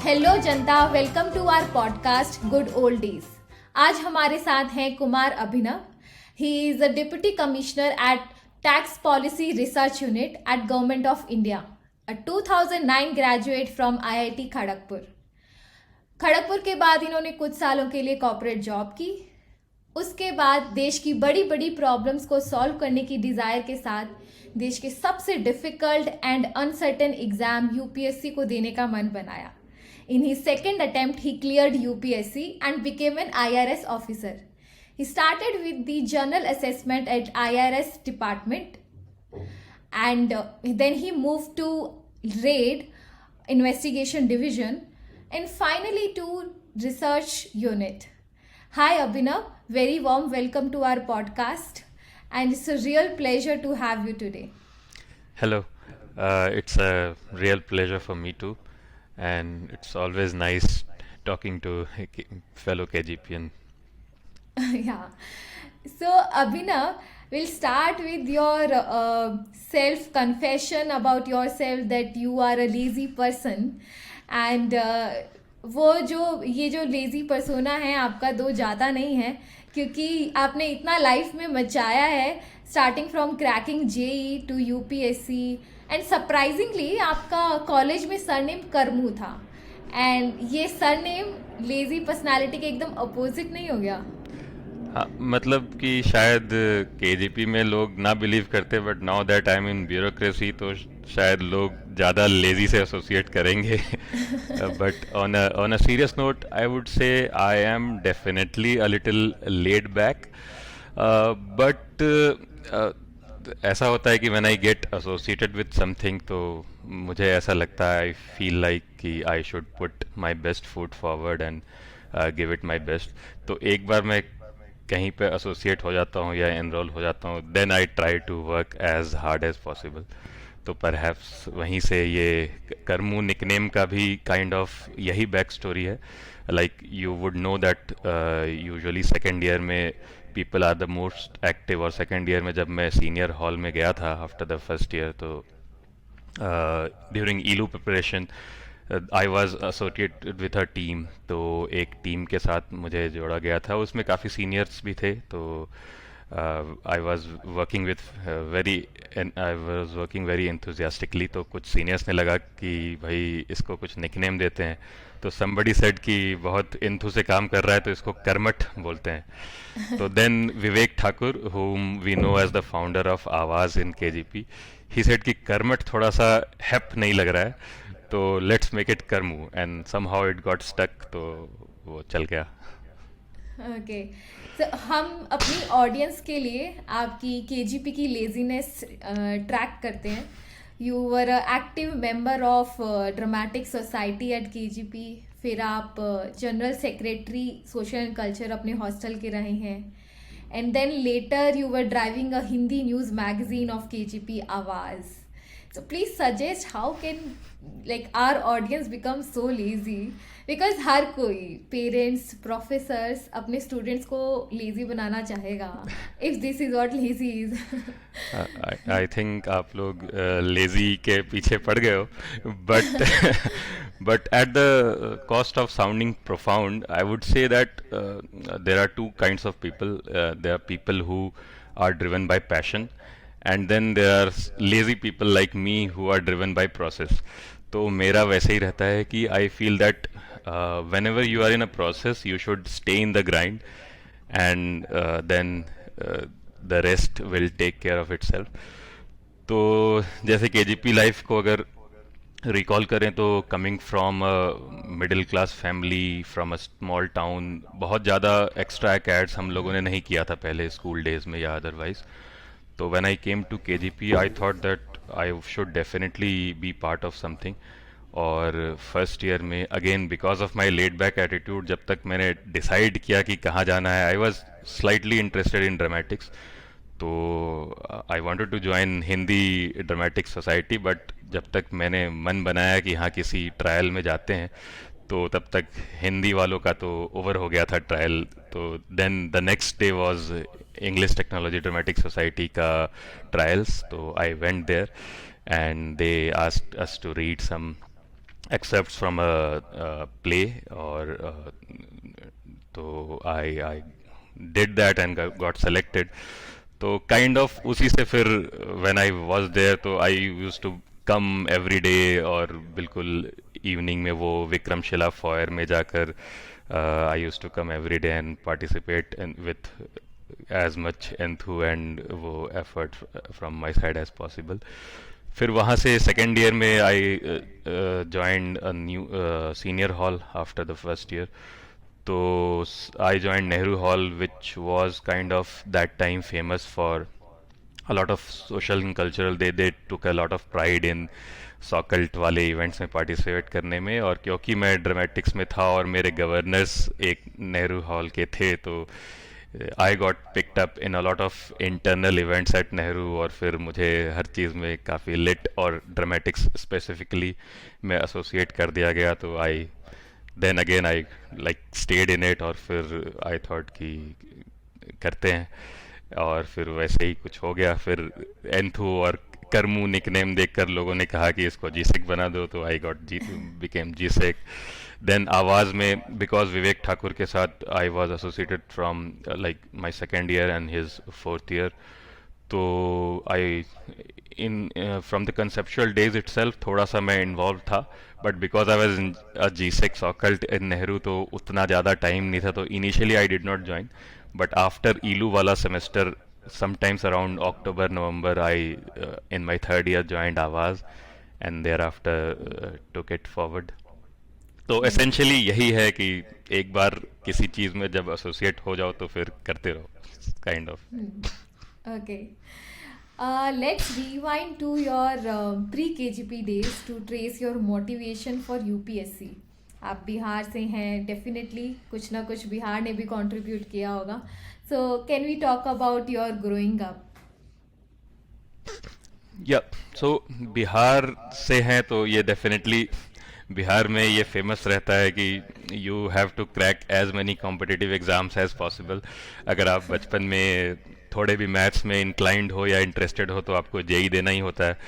Hello जनता, welcome to our podcast good old days. आज हमारे साथ हैं Kumar Abhinav. He is a deputy commissioner at tax policy research unit at government of India, a 2009 graduate from IIT Kharagpur. Kharagpur के बाद इन्होंने कुछ सालों के लिए कॉर्पोरेट जॉब की। उसके बाद देश की बड़ी बड़ी प्रॉब्लम्स को सॉल्व करने की डिज़ायर के साथ देश के सबसे difficult and uncertain exam UPSC को देने का मन बनाया। In his second attempt, he cleared UPSC and became an IRS officer. He started with the general assessment at IRS department, and then he moved to RAID, investigation division, and finally to research unit. Hi Abhinav, very warm welcome to our podcast, and it's a real pleasure to have you today. Hello, it's a real pleasure for me too, and it's always nice talking to a fellow KGPN. Yeah. So, Abhinav, we'll start with your self confession about yourself that you are a lazy person. And वो ये जो lazy persona है आपका दो ज़्यादा नहीं है, क्योंकि आपने इतना लाइफ में मचाया है, starting from cracking JEE to UPSC, and surprisingly आपका कॉलेज में सरनेम करमू था। एंड ये सरनेम लेजी पर्सनालिटी के एकदम अपोजिट नहीं हो गया? हाँ, मतलब कि शायद केजीपी में लोग ना बिलीव करते, but now that I am in bureaucracy तो शायद लोग ज़्यादा लेजी से एसोसिएट करेंगे। But on a serious note I would से I am definitely a little laid back, but ऐसा होता है कि when I get associated with something तो मुझे ऐसा लगता है, आई फील लाइक कि I should put my best foot forward and give it my best. तो एक बार मैं कहीं पे एसोसिएट हो जाता हूँ या एनरोल हो जाता हूँ, then I try to work as hard as possible. तो परहैप्स वहीं से ये करमू निकनेम का भी काइंड ऑफ यही बैक स्टोरी है। Like you would know that usually second year में people are the most active, और सेकेंड ईयर में जब मैं सीनियर हॉल में गया था आफ्टर द फर्स्ट ईयर, तो during Illu preparation I was associated with a team. तो एक टीम के साथ मुझे जोड़ा गया था, उसमें काफ़ी सीनियर्स भी थे। तो I was working with very enthusiastically. तो कुछ सीनियर्स ने लगा कि भाई इसको कुछ निकनेम देते हैं, तो somebody said कि बहुत इंथु से काम कर रहा है तो इसको कर्मठ बोलते हैं। तो then Vivek Thakur, whom we know as the founder of आवाज़ in KGP, he said कि कर्मठ थोड़ा सा हेप नहीं लग रहा है, तो लेट्स मेक इट करमू, and somehow it got stuck, तो वो चल गया। ओके, तो हम अपनी ऑडियंस के लिए आपकी केजीपी की लेजीनेस ट्रैक करते हैं। You were active member of dramatic society at KGP, फिर आप general secretary social and culture अपने हॉस्टल के रहे हैं, and then later you were driving a Hindi news magazine of KGP Awaaz. So please suggest how can like our audience become so lazy, because हर कोई parents professors अपने students को lazy बनाना चाहेगा, if this is what lazy is. I think आप लोग lazy के पीछे पड़ गए हो, but at the cost of sounding profound, I would say that there are two kinds of people. There are people who are driven by passion, and then there are lazy people like me who are driven by process. तो मेरा वैसे ही रहता है कि I feel that whenever you are in a process you should stay in the grind, and then the rest will take care of itself. तो जैसे KGP life को अगर रिकॉल करें तो coming from middle class family from a small town, बहुत ज़्यादा extra एकेड्स हम लोगों ने नहीं किया था पहले स्कूल डेज में या अदरवाइज। तो when I came to KGP, I thought that I should definitely be part of something. और फर्स्ट ईयर में again because of my laid back attitude, जब तक मैंने डिसाइड किया कि कहाँ जाना है, I was slightly interested in dramatics. तो I wanted to join Hindi dramatic society, but जब तक मैंने मन बनाया कि हाँ किसी ट्रायल में जाते हैं, तो तब तक हिंदी वालों का तो ओवर हो गया था ट्रायल। तो then the next day was English technology dramatic society का ट्रायल्स। तो I went there and they asked us to read some excerpts from a play or तो I did that and got selected. तो kind of उसी से फिर when I was there तो I used to come every day और बिल्कुल evening में वो विक्रमशिला फॉयर में जाकर I used to come every day and participate with as much enthu and वो effort from my side as possible. फिर वहाँ से सेकेंड ईयर में I joined a new senior hall after the first year. तो I joined Nehru Hall, which was kind of that time famous for a lot of social and cultural. They took a lot of pride in सॉकल्ट वाले events में participate करने में. और क्योंकि मैं dramatics में था और मेरे गवर्नर्स एक नेहरू हॉल के थे तो I got picked up in a lot of internal events at Nehru. और फिर मुझे हर चीज़ में काफ़ी लिट और ड्रामेटिक्स स्पेसिफिकली में एसोसिएट कर दिया गया. तो I then again I like stayed in it. और फिर आई थॉट कि करते हैं और फिर वैसे ही कुछ हो गया. फिर एंथू और करमू निकनेम देखकर लोगों ने कहा कि इसको जीसिक बना दो तो I got G became GSec. Then Awaaz में बिकॉज विवेक ठाकुर के साथ I was associated from like my second year and his fourth year. तो I in from the conceptual days itself थोड़ा सा मैं इन्वॉल्व था. But because I was in G sec cult in Nehru तो उतना ज़्यादा टाइम नहीं था. तो initially I did not join. But after Illu वाला semester sometimes around October November I in my third year joined आवाज़ and thereafter took it forward. तो essentially यही है कि एक बार किसी चीज़ में जब एसोसिएट हो जाओ तो फिर करते रहो kind of. Okay. Let's rewind to your pre-KGP days to trace your motivation for UPSC. आप बिहार से हैं, डेफिनेटली कुछ ना कुछ बिहार ने भी कंट्रीब्यूट किया होगा. So can we talk about your growing up? या सो बिहार से हैं तो ये डेफिनेटली बिहार में ये फेमस रहता है कि you have to crack as many competitive exams as possible. अगर आप बचपन में थोड़े भी मैथ्स में इंक्लाइंड हो या इंटरेस्टेड हो तो आपको जेई देना ही होता है.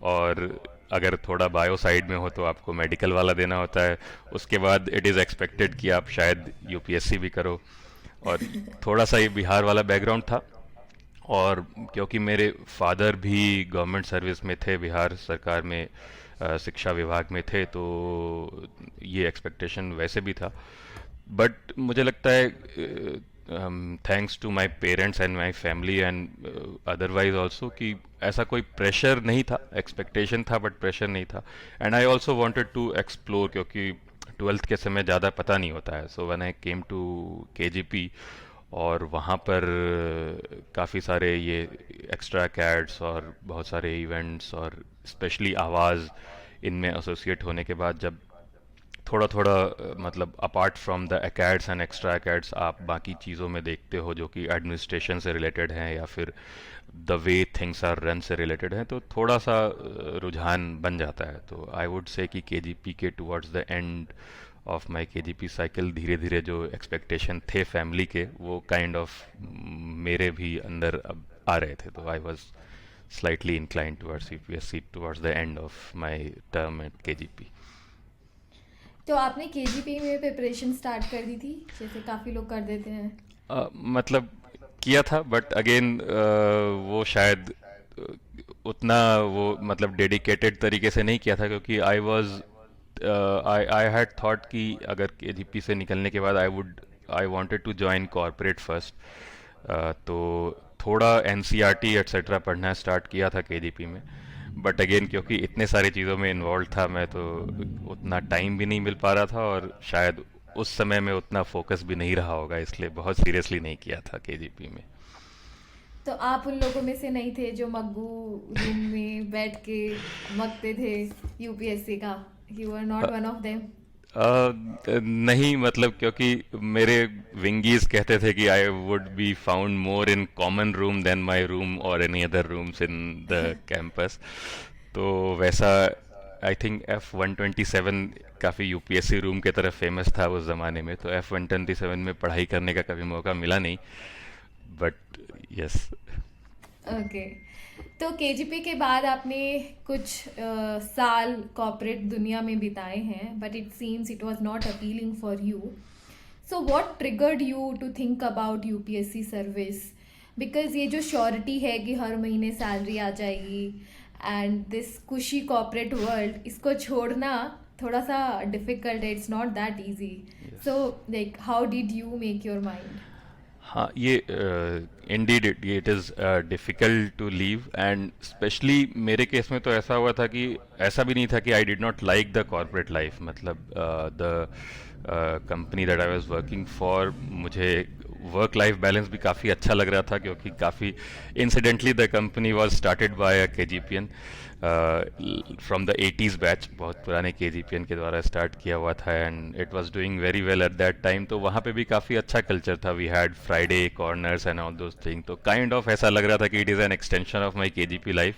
और अगर थोड़ा बायो साइड में हो तो आपको मेडिकल वाला देना होता है. उसके बाद इट इज़ एक्सपेक्टेड कि आप शायद यूपीएससी भी करो. और थोड़ा सा ये बिहार वाला बैकग्राउंड था. और क्योंकि मेरे फादर भी गवर्नमेंट सर्विस में थे, बिहार सरकार में शिक्षा विभाग में थे, तो ये एक्सपेक्टेशन वैसे भी था. बट मुझे लगता है thanks to my parents and my family and otherwise also कि ऐसा कोई प्रेशर नहीं था. एक्सपेक्टेशन था बट प्रेशर नहीं था. And I also wanted to explore क्योंकि ट्वेल्थ के समय ज़्यादा पता नहीं होता है. So when I came to KGP और वहाँ पर काफ़ी सारे ये एक्स्ट्रा कैड्स और बहुत सारे इवेंट्स और स्पेशली आवाज़ इनमें एसोसिएट होने के बाद जब थोड़ा थोड़ा मतलब apart from the acads and extra acads आप बाकी चीज़ों में देखते हो जो कि एडमिनिस्ट्रेशन से रिलेटेड हैं या फिर the way things are run से रिलेटेड हैं, तो थोड़ा सा रुझान बन जाता है. तो आई वुड से कि केजीपी के towards the end of my KGP cycle धीरे धीरे जो एक्सपेक्टेशन थे फैमिली के वो काइंड ऑफ मेरे भी अंदर अब आ रहे थे. तो I was slightly inclined towards UPSC towards the end of my term at KGP. तो आपने केजीपी में प्रिपरेशन स्टार्ट कर दी थी जैसे काफ़ी लोग कर देते हैं? मतलब किया था बट अगेन वो शायद उतना वो मतलब डेडिकेटेड तरीके से नहीं किया था क्योंकि आई हैड थॉट कि अगर केजीपी से निकलने के बाद I wanted to join corporate first. तो थोड़ा एनसीईआरटी एट्सेट्रा पढ़ना स्टार्ट किया था केजीपी में. बट अगेन क्योंकि इतने सारी चीज़ों में इन्वॉल्व था मैं तो उतना टाइम भी नहीं मिल पा रहा था और शायद उस समय में उतना फोकस भी नहीं रहा होगा, इसलिए बहुत सीरियसली नहीं किया था केजीपी में. तो आप उन लोगों में से नहीं थे जो मग्गू रूम में बैठ के मगते थे यूपीएससी का? You are not one of them? नहीं मतलब क्योंकि मेरे विंगीज कहते थे कि I would be found more in common room than my room और any other rooms in the campus. तो वैसा आई थिंक F127 काफ़ी यूपीएससी रूम के तरफ फेमस था उस ज़माने में. तो F127 में पढ़ाई करने का कभी मौका मिला नहीं. But yes. ओके। तो केजीपी के बाद आपने कुछ साल कॉर्पोरेट दुनिया में बिताए हैं, but it seems it was not appealing for you. So what triggered you to think about UPSC service? Because ये जो श्योरिटी है कि हर महीने सैलरी आ जाएगी एंड दिस खुशी कॉर्पोरेट वर्ल्ड, इसको छोड़ना थोड़ा सा डिफिकल्ट है. It's not that easy. Yes. So like how did you make your mind? हाँ, ये indeed it is difficult to leave, and specially मेरे केस में तो ऐसा हुआ था कि ऐसा भी नहीं था कि I did not like the corporate life. मतलब the company that I was working for, मुझे वर्क लाइफ बैलेंस भी काफ़ी अच्छा लग रहा था, क्योंकि काफ़ी incidentally the company was started by a KGPian from the 80s batch. बहुत पुराने केजीपीएन के द्वारा स्टार्ट किया हुआ था, and it was doing very well at that time. तो वहाँ पे भी काफ़ी अच्छा कल्चर था. We had Friday corners and all those thing. तो काइंड ऑफ ऐसा लग रहा था कि it is an extension of my KGP life,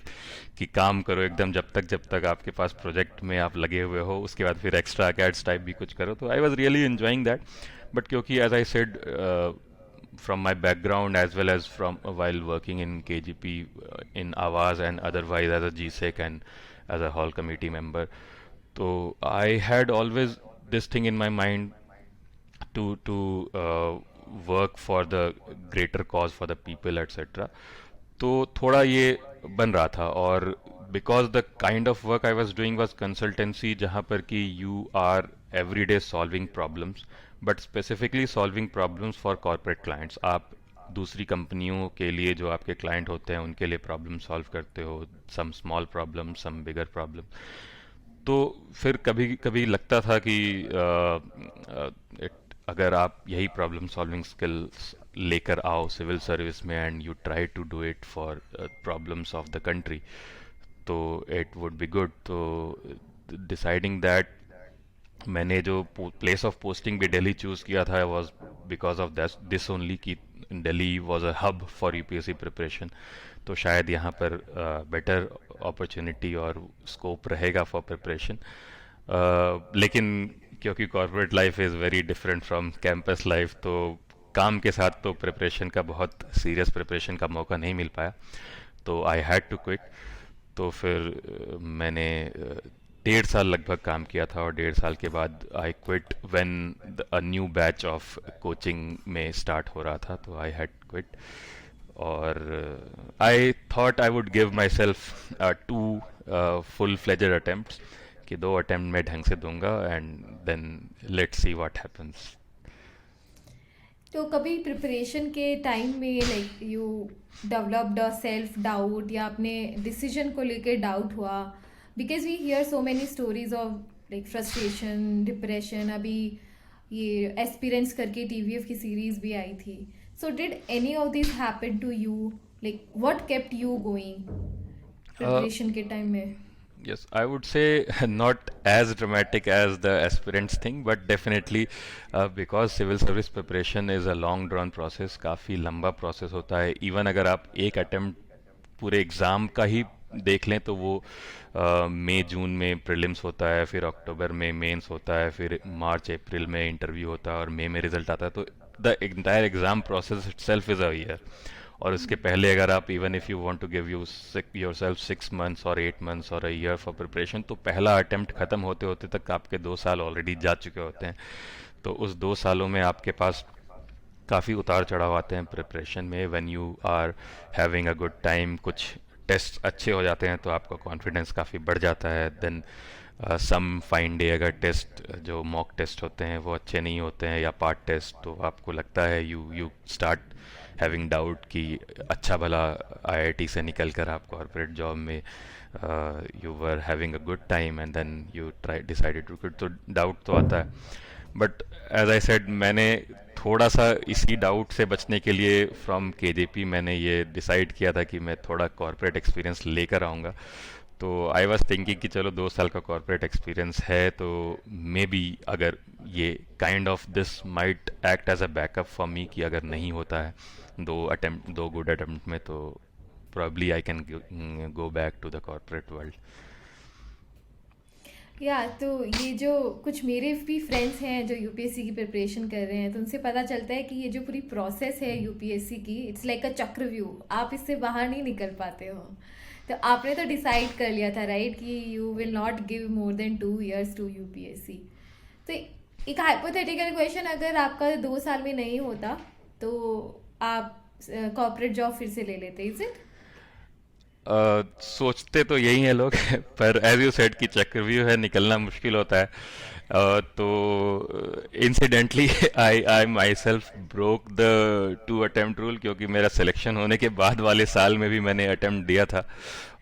कि काम करो एकदम जब तक आपके पास प्रोजेक्ट में आप लगे हुए हो, उसके बाद फिर एक्स्ट्रा कैड्स टाइप भी कुछ करो. तो I was really enjoying that. But क्योंकि as I said, from my background as well as from while working in KGP, in Awaz and otherwise as a GSEC and as a hall committee member. So I had always this thing in my mind to work for the greater cause for the people, etc. तो थोड़ा ये बन रहा था. और because the kind of work I was doing was consultancy, जहाँ पर कि you are every day solving problems, but specifically solving problems for corporate clients. आप दूसरी कंपनियों के लिए जो आपके क्लाइंट होते हैं उनके लिए प्रॉब्लम सॉल्व करते हो, सम स्मॉल प्रॉब्लम, सम बिगर प्रॉब्लम. तो फिर कभी कभी लगता था कि अगर आप यही प्रॉब्लम सॉल्विंग स्किल्स लेकर आओ सिविल सर्विस में, and you try to do it for problems of the country, तो इट वुड बी गुड. तो डिसाइडिंग दैट, मैंने जो प्लेस ऑफ पोस्टिंग भी दिल्ली चूज़ किया था was because of this only, कि Delhi was a hub for UPSC preparation. तो शायद यहाँ पर बेटर अपॉर्चुनिटी और स्कोप रहेगा फॉर प्रिपरेशन. लेकिन क्योंकि corporate life is very different from campus life, तो काम के साथ तो प्रिपरेशन का, बहुत सीरियस प्रिपरेशन का मौका नहीं मिल पाया. तो आई हैड टू क्विट. तो फिर मैंने 1.5 साल लगभग काम किया था, और 1.5 साल के बाद I quit when a new batch of coaching में स्टार्ट हो रहा था. तो आई हैड क्विट. और I thought I would give myself 2 full fledged attempts, कि 2 अटेम्प्ट मैं ढंग से दूंगा, and then let's see what happens. तो कभी प्रिपरेशन के टाइम में like you developed a self doubt, या अपने डिसीजन को लेके डाउट हुआ? Because we hear so many stories of like frustration, depression. अभी ये एस्पिरेंट्स करके टीवीएफ की सीरीज भी आई थी. So did any of this happen to you? Like what kept you going preparation के टाइम में? Yes, I would say not as dramatic as the aspirants thing, but definitely because civil service preparation is a long drawn process, काफ़ी लंबा process होता है. Even अगर आप एक attempt पूरे एग्ज़ाम का ही देख लें, तो वो मई जून में प्रीलिम्स होता है, फिर अक्टूबर में मेंस होता है, फिर मार्च अप्रैल में इंटरव्यू होता है, और मई में रिजल्ट आता है. तो the entire exam process itself is a year. और उसके पहले अगर आप, even if you want to give yourself 6 months और 8 months और अ ईयर फॉर प्रिपरेशन, तो पहला अटेम्प्ट ख़त्म होते होते तक आपके 2 साल ऑलरेडी जा चुके होते हैं. तो उस 2 सालों में आपके पास काफ़ी उतार चढ़ाव आते हैं प्रिपरेशन में. When you are having a good time, कुछ टेस्ट अच्छे हो जाते हैं तो आपका कॉन्फिडेंस काफ़ी बढ़ जाता है. देन सम फाइन डे अगर टेस्ट, जो मॉक टेस्ट होते हैं वो अच्छे नहीं होते हैं, या पार्ट टेस्ट, तो आपको लगता है यू स्टार्ट हैविंग डाउट कि अच्छा भला आईआईटी से निकल कर आप कॉर्पोरेट जॉब में you were having a good time, and then you try decided to quit. तो डाउट तो आता है. बट एज आई सेड, मैंने थोड़ा सा इसी डाउट से बचने के लिए फ्रॉम केजेपी मैंने ये डिसाइड किया था कि मैं थोड़ा कॉर्पोरेट एक्सपीरियंस लेकर आऊँगा. तो आई वॉज थिंकिंग कि चलो 2 साल का कॉर्पोरेट एक्सपीरियंस है, तो मे बी अगर ये kind of this might act as a backup for me, कि अगर नहीं होता है 2 गुड अटेम्प्ट में, तो probably I can go back to the corporate world. या तो ये जो कुछ मेरे भी फ्रेंड्स हैं जो यूपीएससी की प्रिपरेशन कर रहे हैं, तो उनसे पता चलता है कि ये जो पूरी प्रोसेस है यूपीएससी की, इट्स लाइक अ चक्रव्यूह, आप इससे बाहर नहीं निकल पाते हो। तो आपने तो डिसाइड कर लिया था राइट कि you will not give more than 2 years to UPSC. तो एक हाइपोथेटिकल क्वेश्चन, अगर आपका 2 साल में नहीं होता तो आप कॉर्पोरेट जॉब फिर से ले लेते, इज इट? सोचते तो यही हैं लोग पर एज यू सेड कि चक्रव्यूह है, निकलना मुश्किल होता है। तो incidentally I I my self broke the 2 attempt rule, क्योंकि मेरा सिलेक्शन होने के बाद वाले साल में भी मैंने अटेम्प्ट दिया था,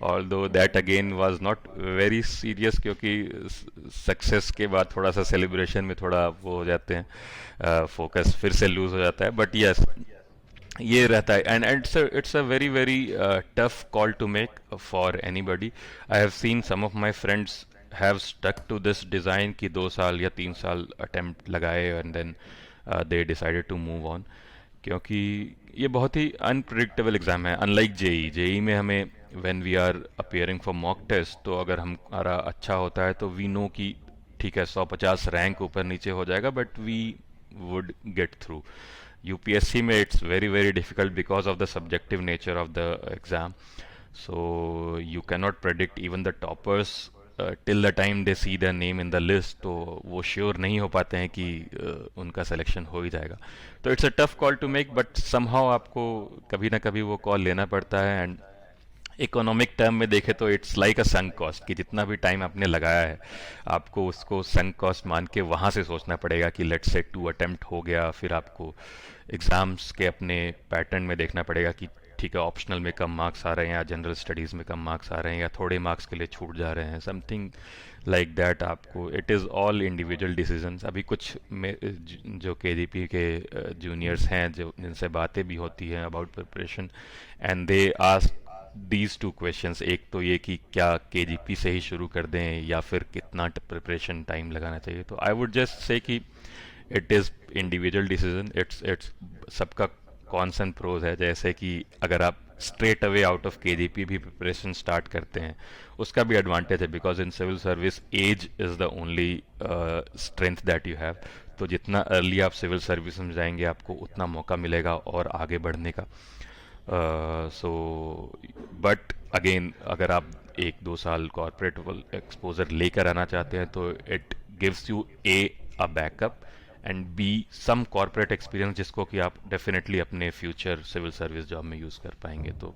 ऑल दो that again was not very serious, क्योंकि सक्सेस के बाद थोड़ा सा सेलिब्रेशन में थोड़ा वो हो जाते हैं, फोकस फिर से लूज हो जाता है। बट यस, ये रहता है, and it's a very very tough call to make for anybody. I have seen some of my friends have stuck to this design कि 2 साल या 3 साल अटेम्प्ट लगाए and then they decided to move on, क्योंकि ये बहुत ही unpredictable exam है। अनलाइक जेई, जेई में हमें when we are appearing for mock test, तो अगर हमारा अच्छा होता है तो वी नो कि ठीक है 150 रैंक ऊपर नीचे हो जाएगा, but we would get through. UPSC में it's very very difficult because of the subjective nature of the exam. So you cannot predict even the toppers till the time they see their name in the list. तो वो sure नहीं हो पाते हैं कि उनका selection हो ही जाएगा। तो it's a tough call to make, but somehow आपको कभी ना कभी वो कॉल लेना पड़ता है। एंड इकोनॉमिक टर्म में देखें तो it's like a sunk cost, कि जितना भी टाइम आपने लगाया है आपको उसको संक कॉस्ट मान के वहाँ से सोचना पड़ेगा कि लेट से 2 attempt हो गया। फिर आपको एग्ज़ाम्स के अपने पैटर्न में देखना पड़ेगा कि ठीक है ऑप्शनल में कम मार्क्स आ रहे हैं या जनरल स्टडीज़ में कम मार्क्स आ रहे हैं या थोड़े मार्क्स के लिए छूट जा रहे हैं, समथिंग लाइक दैट। आपको it is all individual decisions. अभी कुछ जो केजीपी के जूनियर्स हैं जो जिनसे बातें भी होती हैं about preparation, and they ask these 2 questions। एक तो ये कि क्या केजीपी से ही शुरू कर दें या फिर कितना प्रिपरेशन टाइम लगाना चाहिए। तो आई वुड जस्ट से कि it is individual decision, it's सबका कॉन्स एंड प्रोज है। जैसे कि अगर आप straight away out of KGP भी प्रिपरेशन स्टार्ट करते हैं, उसका भी एडवांटेज है, because in civil service age is the only strength that you have. तो जितना अर्ली आप सिविल सर्विस में जाएंगे आपको उतना मौका मिलेगा और आगे बढ़ने का। सो बट अगेन अगर आप 1-2 साल कॉर्पोरेट एक्सपोजर लेकर आना चाहते हैं तो it gives you a backup and be some corporate experience, जिसको कि आप डेफिनेटली अपने फ्यूचर सिविल सर्विस जॉब में यूज़ कर पाएंगे। तो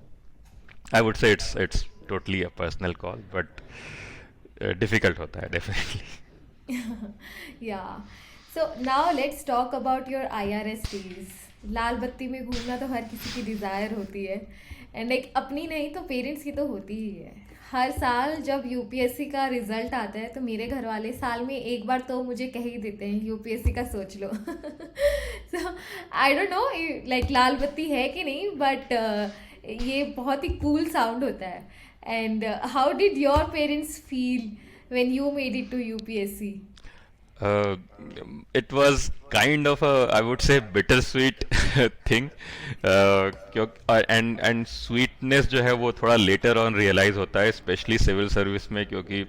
I would say it's totally a personal call, but difficult होता है definitely. Yeah. So now let's talk about your IRS days. लाल बत्ती में घूमना तो हर किसी की डिज़ायर होती है, एंड एक अपनी नहीं तो पेरेंट्स की तो होती ही है। हर साल जब यूपीएससी का रिजल्ट आता है तो मेरे घर वाले साल में एक बार तो मुझे कह ही देते हैं यूपीएससी का सोच लो। सो आई डोंट नो लाइक लाल बत्ती है कि नहीं, बट ये बहुत ही कूल साउंड होता है। And how did your parents feel when you made it to UPSC? Uh, it was kind of a, I would say, bittersweet thing. And sweetness जो है वो थोड़ा लेटर ऑन रियलाइज होता है, स्पेशली सिविल सर्विस में, क्योंकि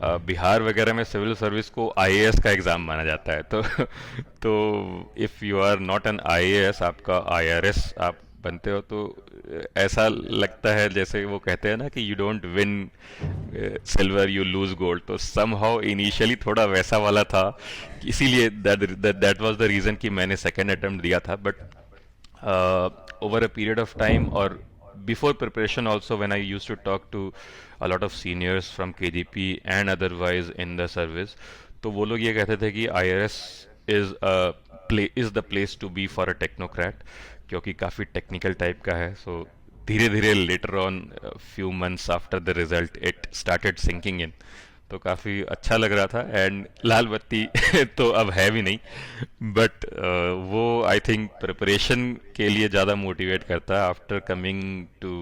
बिहार वगैरह में सिविल सर्विस को आईएएस का एग्ज़ाम माना जाता है। तो if you are not an IAS, आपका आईआरएस आप बनते हो, तो ऐसा लगता है जैसे वो कहते हैं ना कि you don't win silver you lose gold. तो समहाउ इनिशियली थोड़ा वैसा वाला था, इसीलिए दैट वाज द रीज़न कि मैंने सेकेंड अटेम्प्ट दिया था। But over a period of time, or before preparation also, when I used to talk to a lot of seniors from KGP and otherwise in the service, तो वो लोग ये कहते थे कि IRS is the place to be for a technocrat, क्योंकि काफ़ी technical type का है। सो धीरे धीरे later on few months after the result it started sinking in, तो काफ़ी अच्छा लग रहा था। एंड लाल बत्ती तो अब है भी नहीं, बट वो आई थिंक प्रिपरेशन के लिए ज़्यादा मोटिवेट करता है। After coming to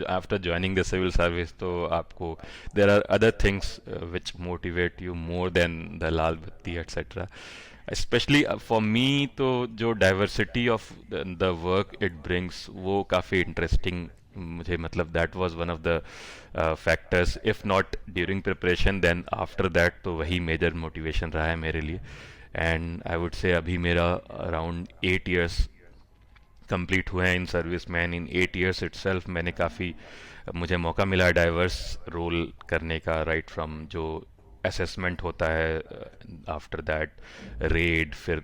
after joining the civil service, तो आपको there are other things which motivate you more than the lal batti etcetera. Specially for me तो जो diversity of the work it brings वो काफ़ी इंटरेस्टिंग मुझे मतलब that was one of the factors, if not during preparation then after that, तो वही major motivation रहा है मेरे लिए. एंड आई वुड से अभी मेरा अराउंड 8 years कंप्लीट हुए हैं in service man. In 8 years itself मैंने काफ़ी, मुझे मौका मिला डाइवर्स रोल करने का, राइट फ्रॉम जो असेसमेंट होता है, आफ्टर दैट रेड, फिर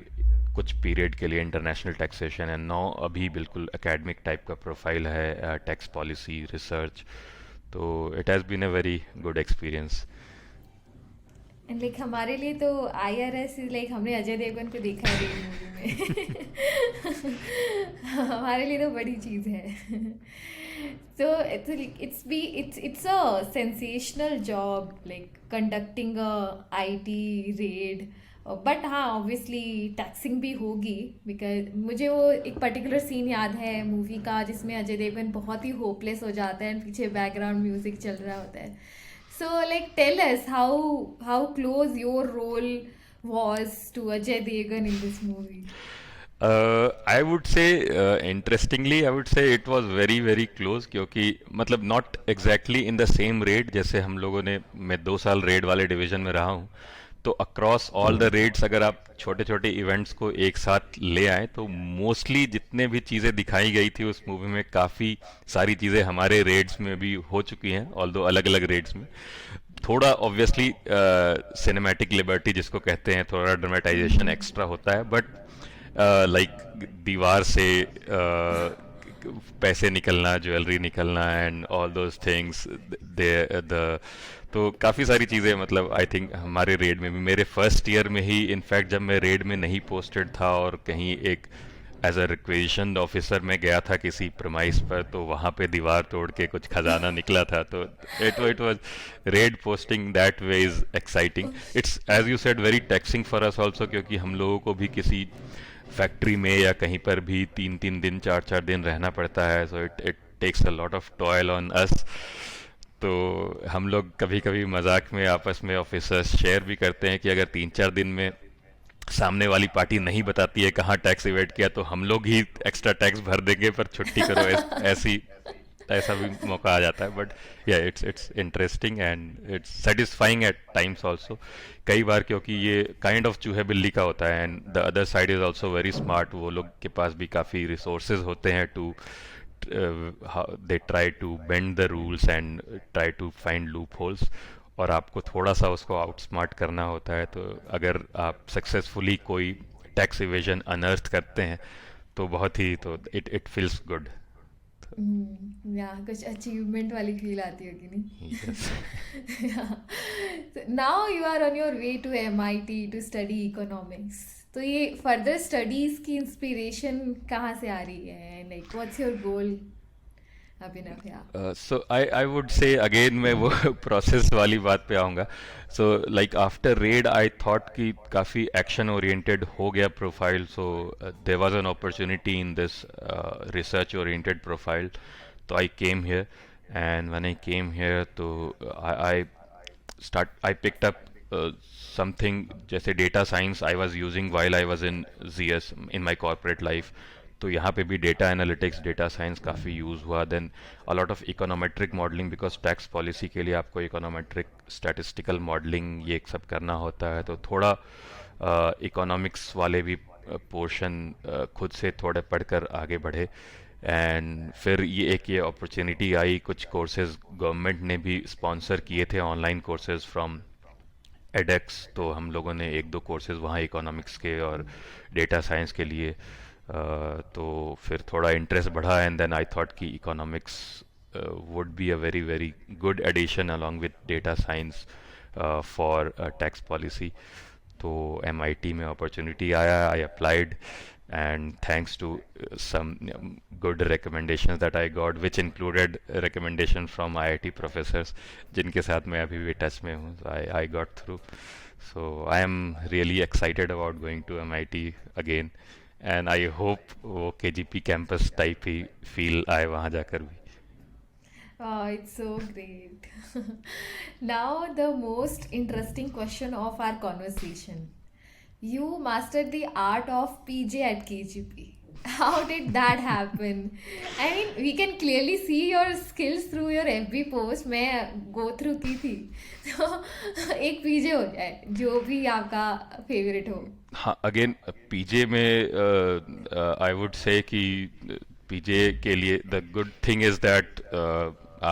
कुछ पीरियड के लिए इंटरनेशनल टैक्सेशन, एंड नाउ अभी बिल्कुल एकेडमिक टाइप का प्रोफाइल है, टैक्स पॉलिसी रिसर्च. तो it has been a very good experience. And like हमारे लिए तो IRS लाइक हमने अजय देवगन को देखा है मूवी में. हमारे लिए तो बड़ी चीज़ है. So it's a sensational job like conducting a IT red. But हाँ ऑब्वियसली टैक्सिंग भी होगी, बिकॉज मुझे वो एक पर्टिकुलर सीन याद है मूवी का जिसमें अजय देवगन बहुत ही होपलेस हो जाता है एंड पीछे बैकग्राउंड म्यूजिक चल रहा होता है. So, like, tell us how close your role was to Ajay Devgan in this movie. I would say, interestingly, I would say it was very very close, क्योंकि मतलब not exactly in the same raid. जैसे हम लोगों ने, मैं 2 साल red वाले division में रहा हूँ, तो अक्रॉस ऑल द रेड्स अगर आप छोटे छोटे इवेंट्स को एक साथ ले आए, तो मोस्टली जितने भी चीज़ें दिखाई गई थी उस मूवी में, काफ़ी सारी चीज़ें हमारे रेड्स में भी हो चुकी हैं, ऑल्दो अलग अलग रेड्स में. थोड़ा ऑब्वियसली सिनेमैटिक लिबर्टी जिसको कहते हैं, थोड़ा ड्रामेटाइजेशन एक्स्ट्रा होता है, बट लाइक दीवार से पैसे निकलना, ज्वेलरी निकलना, and all those things, the तो काफ़ी सारी चीज़ें, मतलब आई थिंक हमारे रेड में भी, मेरे फर्स्ट ईयर में ही इनफैक्ट जब मैं रेड में नहीं पोस्टेड था और कहीं एक एज अ रिक्वेजिशन ऑफिसर में गया था किसी प्रमाइस पर, तो वहाँ पे दीवार तोड़ के कुछ खजाना निकला था. तो it was raid posting that way is exciting. It's as you said very taxing for us also, क्योंकि हम लोगों को भी किसी फैक्ट्री में या कहीं पर भी 3 3 दिन 4 4 दिन रहना पड़ता है. So it takes a lot of toil on us. तो हम लोग कभी कभी मजाक में आपस में ऑफिसर्स शेयर भी करते हैं कि अगर 3 4 दिन में सामने वाली पार्टी नहीं बताती है कहाँ टैक्स इवेट किया, तो हम लोग ही एक्स्ट्रा टैक्स भर देंगे, पर छुट्टी करो. ऐसी ऐसा भी मौका आ जाता है. But yeah it's interesting and it's satisfying at times also, कई बार, क्योंकि ये काइंड ऑफ चूहे बिल्ली का होता है. And the other side is also very smart. वो लोग के पास भी काफ़ी रिसोर्सेज होते हैं too, they try to bend the rules and try to find loopholes, और आपको थोड़ा सा उसको आउटस्मार्ट करना होता है. तो अगर आप सक्सेसफुली कोई टैक्स इवेजन अनर्थ करते हैं, तो बहुत ही, तो इट फील्स गुड. या कुछ अचीवमेंट वाली फील आती होगी नहीं. Yes. Now you are on your way to MIT to study economics. तो ये फर्दर स्टडीज की इंस्पिरेशन कहाँ से आ रही है, लाइक व्हाट्स योर गोल अभिनव? या So I would say again, मैं वो प्रोसेस वाली बात पे आऊँगा. So like after raid I thought कि काफ़ी एक्शन ओरिएंटेड हो गया profile. So there was an opportunity in this research oriented profile. तो I came here, and when I came here, तो I picked up something जैसे data science I was using while I was in ZS in my corporate life. तो यहाँ पे भी data analytics, data science काफ़ी use हुआ. Then a lot of econometric modelling, because tax policy के लिए आपको इकोनोमेट्रिक स्टैटिस्टिकल मॉडलिंग ये सब करना होता है. तो थोड़ा इकोनॉमिक्स वाले भी पोर्शन खुद से थोड़े पढ़कर आगे बढ़े. एंड फिर ये अपॉर्चुनिटी आई, कुछ कोर्सेज गवर्नमेंट ने भी स्पॉन्सर किए थे, ऑनलाइन कोर्सेज फ्रॉम एडेक्स. तो हम लोगों ने 1 2 कोर्सेज वहाँ इकोनॉमिक्स के और डेटा साइंस के लिए. तो फिर थोड़ा इंटरेस्ट बढ़ा, एंड देन आई थॉट कि economics would be a very very good addition along with data science for tax policy. तो MIT में अपॉर्चुनिटी आया, I applied, and thanks to some good recommendations that I got, which included recommendation from IIT professors जिनके साथ मैं अभी भी touch में हूँ. I got through. So I am really excited about going to MIT again, and I hope वो KGP campus type ही feel आए वहाँ जाकर भी. Oh, it's so great. Now, the most interesting question of our conversation. You mastered the art of PJ at KGP. How did that happen? I mean, we can clearly see your skills through your FB post. मैं go through की थी. तो एक पीजे हो जाए जो भी आपका फेवरेट हो. हाँ, अगेन पीजे में आई वुड से कि पीजे के लिए the good thing is that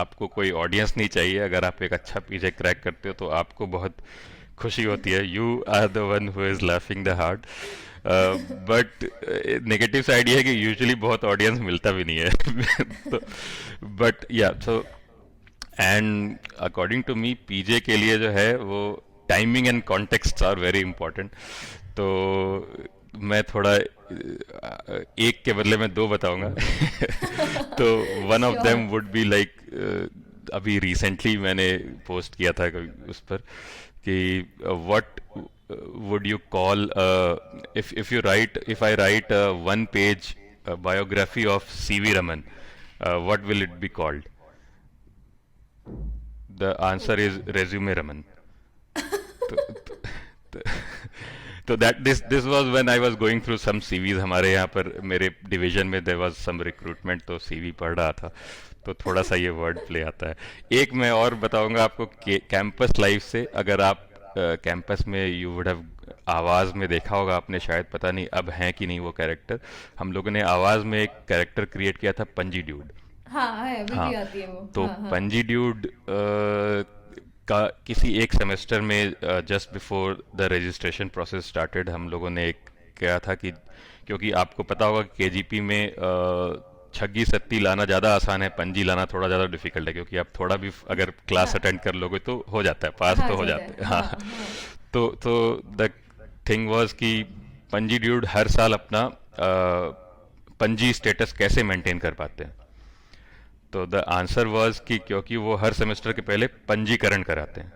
आपको कोई ऑडियंस नहीं चाहिए. अगर आप एक अच्छा पीजे क्रैक करते हो तो आपको बहुत खुशी होती है. You are the one who is laughing the hard. But negative side ये है कि यूजुअली बहुत ऑडियंस मिलता भी नहीं है. तो बट या so and according to me PJ के लिए जो है वो timing and context are very important. तो मैं थोड़ा एक के बदले में दो बताऊंगा. तो one of them Sure. Would be like अभी रिसेंटली मैंने पोस्ट किया था उस पर कि what would you call if you write if I write a one page biography of CV Raman, what will it be called? The answer is resume Raman. तो, तो that this was when I was going through some CVs. हमारे यहाँ पर मेरे division में there was some recruitment, तो CV पढ़ रहा था तो थोड़ा सा ये वर्ड प्ले आता है. एक मैं और बताऊंगा आपको कैंपस लाइफ से. अगर आप कैंपस में यू वुड हैव आवाज़ में देखा होगा आपने, शायद पता नहीं अब हैं कि नहीं वो कैरेक्टर. हम लोगों ने आवाज़ में एक कैरेक्टर क्रिएट किया था, पंजी ड्यूड. हाँ है, अभी हाँ, भी आती है वो. तो हाँ हाँ. पंजी ड्यूड का किसी एक सेमेस्टर में just before the registration process started हम लोगों ने एक किया था कि क्योंकि आपको पता होगा कि केजीपी में छग्गी सत्ती लाना ज़्यादा आसान है, पंजी लाना थोड़ा ज़्यादा डिफिकल्ट है. क्योंकि आप थोड़ा भी अगर क्लास हाँ अटेंड कर लोगे तो हो जाता है, पास हाँ तो हो जाता जाते है. हैं. हाँ हाँ. हाँ. तो द थिंग वाज कि पंजी ड्यूड हर साल अपना पंजी स्टेटस कैसे मेंटेन कर पाते हैं. तो द आंसर वाज कि क्योंकि वो हर सेमेस्टर के पहले पंजीकरण कराते हैं.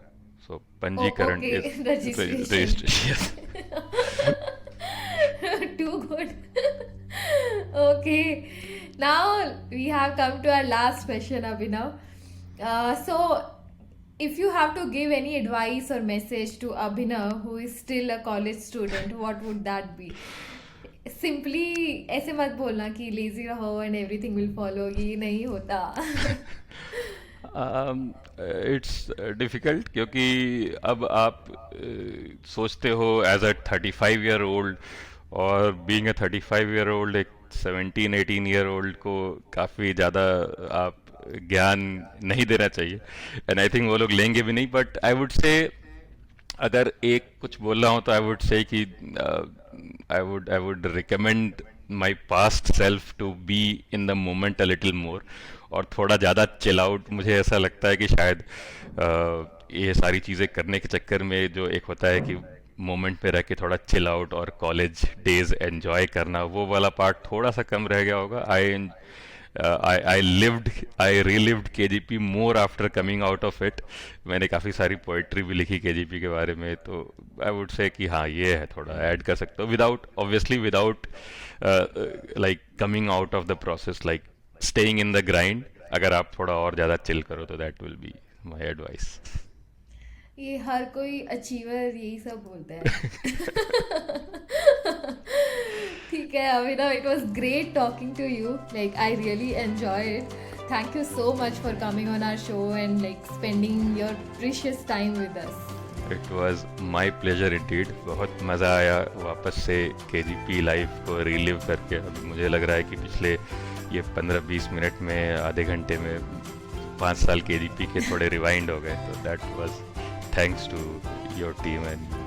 सो पंजीकरण Okay, is registration. Registration. Too good. Okay, now we have come to our last question, Abhinav. So, if you have to give any advice or message to Abhinav, who is still a college student, what would that be? Simply ऐसे मत बोलना कि lazy रहो and everything will follow. ये नहीं होता. It's difficult क्योंकि अब आप सोचते हो एज अ 35 ईयर ओल्ड, और बीइंग अ 35 ईयर ओल्ड एक 17-18 ईयर ओल्ड को काफ़ी ज़्यादा आप ज्ञान नहीं देना चाहिए. एंड आई थिंक वो लोग लेंगे भी नहीं. बट आई वुड से अगर एक कुछ बोल रहा हूँ तो आई वुड से कि I would recommend my past self to be in the moment a little more, और थोड़ा ज़्यादा चिल आउट. मुझे ऐसा लगता है कि शायद ये सारी चीज़ें करने के चक्कर में जो एक होता है कि मोमेंट पे रह के थोड़ा चिल आउट और कॉलेज डेज एंजॉय करना, वो वाला पार्ट थोड़ा सा कम रह गया होगा. I relived KGP more after coming out of it. मैंने काफ़ी सारी पोइट्री भी लिखी केजीपी के बारे में. तो आई वुड से कि हाँ ये है, थोड़ा ऐड कर सकते हो without obviously without like coming out of the process, like staying in the grind. अगर आप थोड़ा और ज़्यादा चिल करो तो that will be my advice. ये हर कोई अचीवर यही सब बोलता है. ठीक है Abhinav, it was great talking to you. Like I really enjoy it. Thank you so much for coming on our show and like spending your precious time with us. It was my pleasure indeed. बहुत मज़ा आया वापस से KGP life को relieve करके. अभी मुझे लग रहा है कि पिछले ये 15-20 मिनट में, आधे घंटे में 5 साल केजीपी के थोड़े रिवाइंड हो गए. तो that was thanks to your team and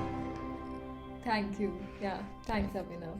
Thank you. Yeah, thanks Abhinav.